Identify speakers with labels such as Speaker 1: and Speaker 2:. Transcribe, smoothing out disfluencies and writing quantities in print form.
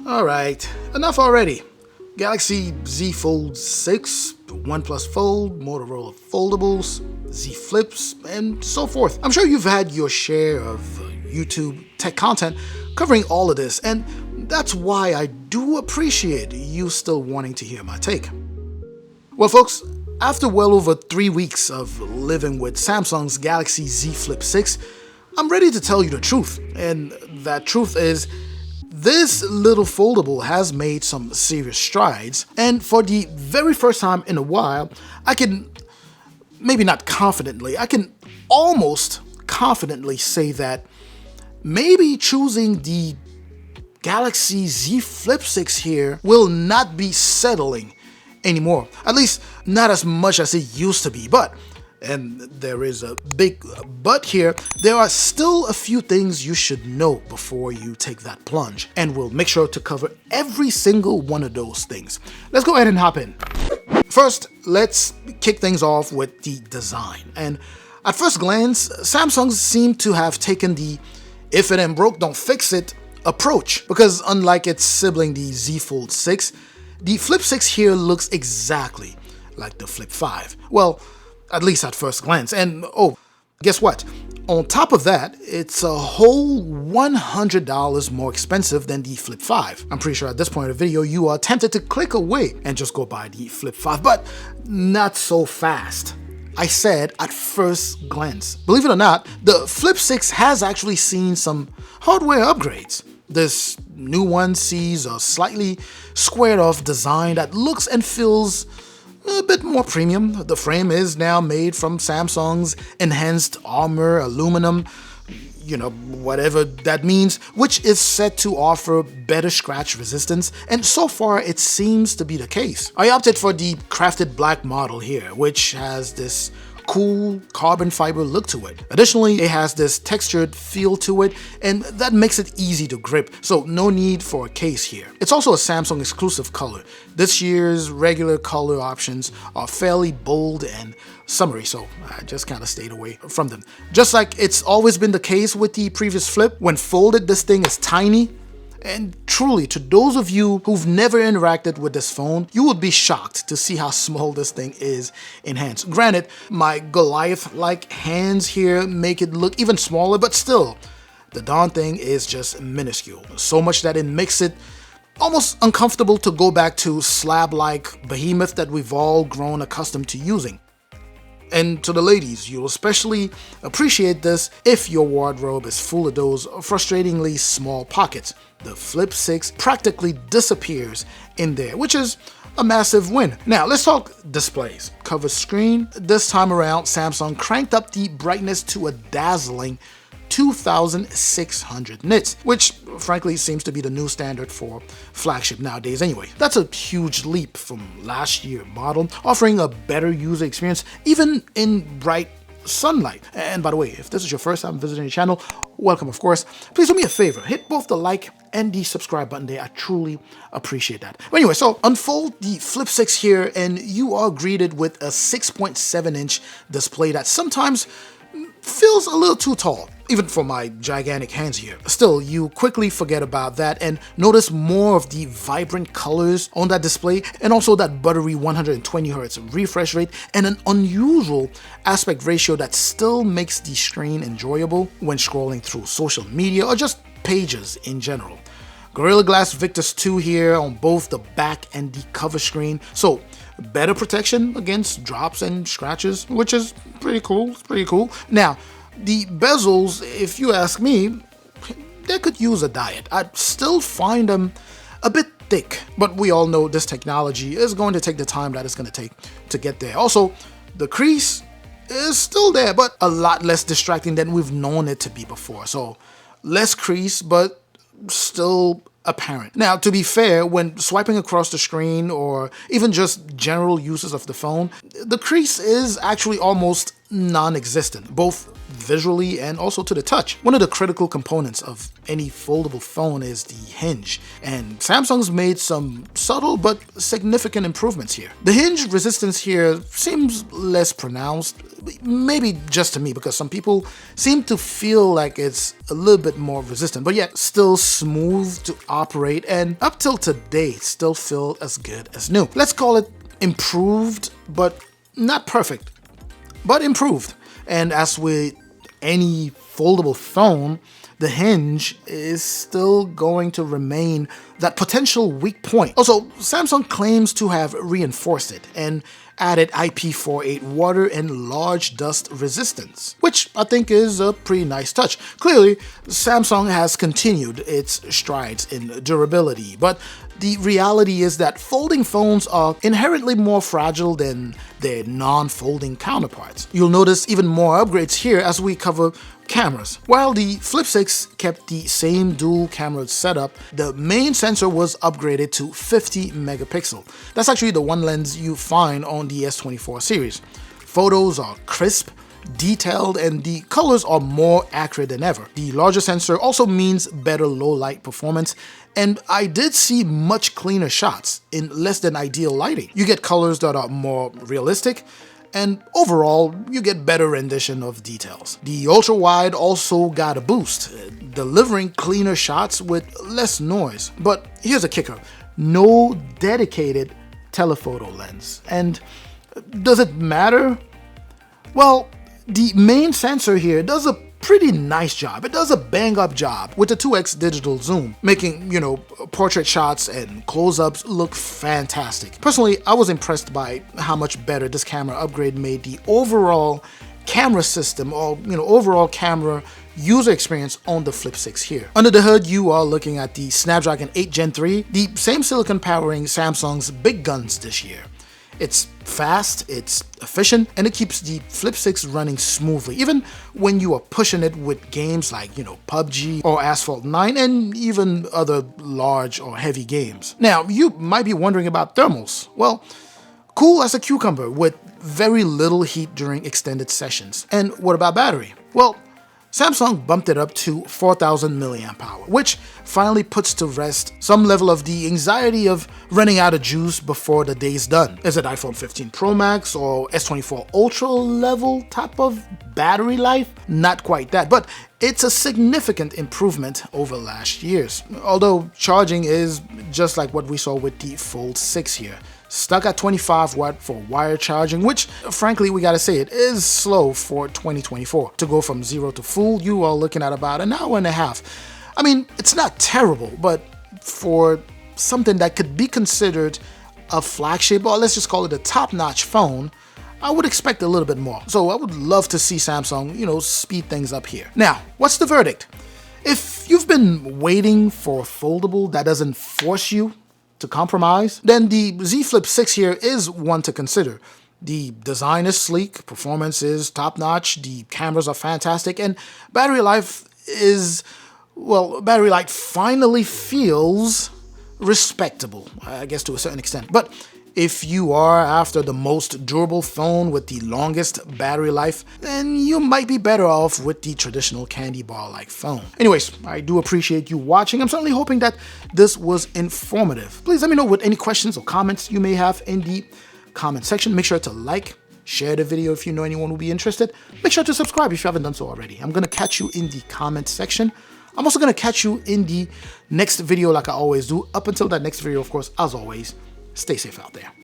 Speaker 1: Alright, enough already. Galaxy Z Fold 6, OnePlus Fold, Motorola Foldables, Z Flips, and so forth. I'm sure you've had your share of YouTube tech content covering all of this, and that's why I do appreciate you still wanting to hear my take. Well folks, after well over 3 weeks of living with Samsung's Galaxy Z Flip 6, I'm ready to tell you the truth, and that truth is this little foldable has made some serious strides, and for the very first time in a while, I can, maybe not confidently, I can almost confidently say that maybe choosing the Galaxy Z Flip 6 here will not be settling anymore. At least not as much as it used to be, but, and there is a big but here, there are still a few things you should know before you take that plunge, and we'll make sure to cover every single one of those things. Let's go ahead and hop in. First, let's kick things off with the design. And at first glance, Samsung seemed to have taken the if it ain't broke, don't fix it approach, because unlike its sibling, the Z Fold 6, the Flip 6 here looks exactly like the Flip 5. Well, at least at first glance. And oh, guess what? On top of that, it's a whole $100 more expensive than the Flip 5. I'm pretty sure at this point of the video, you are tempted to click away and just go buy the Flip 5, but not so fast. I said at first glance. Believe it or not, the Flip 6 has actually seen some hardware upgrades. This new one sees a slightly squared off design that looks and feels a bit more premium. The frame is now made from Samsung's enhanced armor aluminum, you know, whatever that means, which is set to offer better scratch resistance, and so far it seems to be the case. I opted for the crafted black model here, which has this cool carbon fiber look to it. Additionally, it has this textured feel to it, and that makes it easy to grip, so no need for a case here. It's also a Samsung exclusive color. This year's regular color options are fairly bold and summery, so I just kind of stayed away from them. Just like it's always been the case with the previous Flip, when folded this thing is tiny. And truly, to those of you who've never interacted with this phone, you would be shocked to see how small this thing is in hands. Granted, my Goliath-like hands here make it look even smaller, but still, the darn thing is just minuscule. So much that it makes it almost uncomfortable to go back to slab-like behemoth that we've all grown accustomed to using. And to the ladies, you'll especially appreciate this if your wardrobe is full of those frustratingly small pockets. The Flip 6 practically disappears in there, which is a massive win. Now, let's talk displays. Cover screen. This time around, Samsung cranked up the brightness to a dazzling 2,600 nits, which frankly seems to be the new standard for flagship nowadays anyway. That's a huge leap from last year's model, offering a better user experience even in bright sunlight. And by the way, if this is your first time visiting the channel, welcome of course. Please do me a favor, hit both the like and the subscribe button there. I truly appreciate that. But anyway, so unfold the Flip 6 here and you are greeted with a 6.7-inch display that sometimes feels a little too tall, even for my gigantic hands here. Still, you quickly forget about that and notice more of the vibrant colors on that display, and also that buttery 120Hz refresh rate and an unusual aspect ratio that still makes the screen enjoyable when scrolling through social media or just pages in general. Gorilla Glass Victus 2 here on both the back and the cover screen, so better protection against drops and scratches, which is pretty cool. It's pretty cool. Now, the bezels, if you ask me, they could use a diet. I'd still find them a bit thick, but we all know this technology is going to take the time that it's going to take to get there. Also, the crease is still there, but a lot less distracting than we've known it to be before. So less crease, but still apparent. Now, to be fair, when swiping across the screen or even just general uses of the phone, the crease is actually almost non-existent, both visually and also to the touch. One of the critical components of any foldable phone is the hinge, and Samsung's made some subtle but significant improvements here. The hinge resistance here seems less pronounced, maybe just to me, because some people seem to feel like it's a little bit more resistant, but yet still smooth to operate, and up till today still feel as good as new. Let's call it improved, but not perfect, but improved. And as with any foldable phone, the hinge is still going to remain that potential weak point. Also, Samsung claims to have reinforced it and added IP48 water and large dust resistance, which I think is a pretty nice touch. Clearly, Samsung has continued its strides in durability, but the reality is that folding phones are inherently more fragile than their non-folding counterparts. You'll notice even more upgrades here as we cover cameras. While the Flip 6 kept the same dual camera setup, the main sensor was upgraded to 50 megapixel. That's actually the one lens you find on the S24 series. Photos are crisp, detailed, and the colors are more accurate than ever. The larger sensor also means better low light performance, and I did see much cleaner shots in less than ideal lighting. You get colors that are more realistic, and overall, you get better rendition of details. The ultra-wide also got a boost, delivering cleaner shots with less noise. But here's a kicker: no dedicated telephoto lens. And does it matter? Well, the main sensor here does a pretty nice job. It does a bang-up job with the 2x digital zoom, making, portrait shots and close-ups look fantastic. Personally, I was impressed by how much better this camera upgrade made the overall camera system, or overall camera user experience on the Flip 6 here. Under the hood, you are looking at the Snapdragon 8 Gen 3, the same silicon powering Samsung's big guns this year. It's fast, it's efficient, and it keeps the Flip 6 running smoothly, even when you are pushing it with games like, PUBG or Asphalt 9, and even other large or heavy games. Now, you might be wondering about thermals. Well, cool as a cucumber with very little heat during extended sessions. And what about battery? Well, Samsung bumped it up to 4,000 milliamp hour, which finally puts to rest some level of the anxiety of running out of juice before the day's done. Is it iPhone 15 Pro Max or S24 Ultra level type of battery life? Not quite that, but it's a significant improvement over last year's. Although charging is just like what we saw with the Fold 6 here. Stuck at 25 watt for wire charging, which frankly, we gotta say, it is slow for 2024. To go from 0 to full, you are looking at about an hour and a half. I mean, it's not terrible, but for something that could be considered a flagship, or let's just call it a top-notch phone, I would expect a little bit more. So I would love to see Samsung, speed things up here. Now, what's the verdict? If you've been waiting for a foldable that doesn't force you to compromise, then the Z Flip 6 here is one to consider. The design is sleek, performance is top-notch, the cameras are fantastic, and battery life finally feels respectable, I guess to a certain extent. But if you are after the most durable phone with the longest battery life, then you might be better off with the traditional candy bar-like phone. Anyways, I do appreciate you watching. I'm certainly hoping that this was informative. Please let me know what any questions or comments you may have in the comment section. Make sure to like, share the video if you know anyone who will be interested. Make sure to subscribe if you haven't done so already. I'm gonna catch you in the comment section. I'm also gonna catch you in the next video like I always do. Up until that next video, of course, as always, stay safe out there.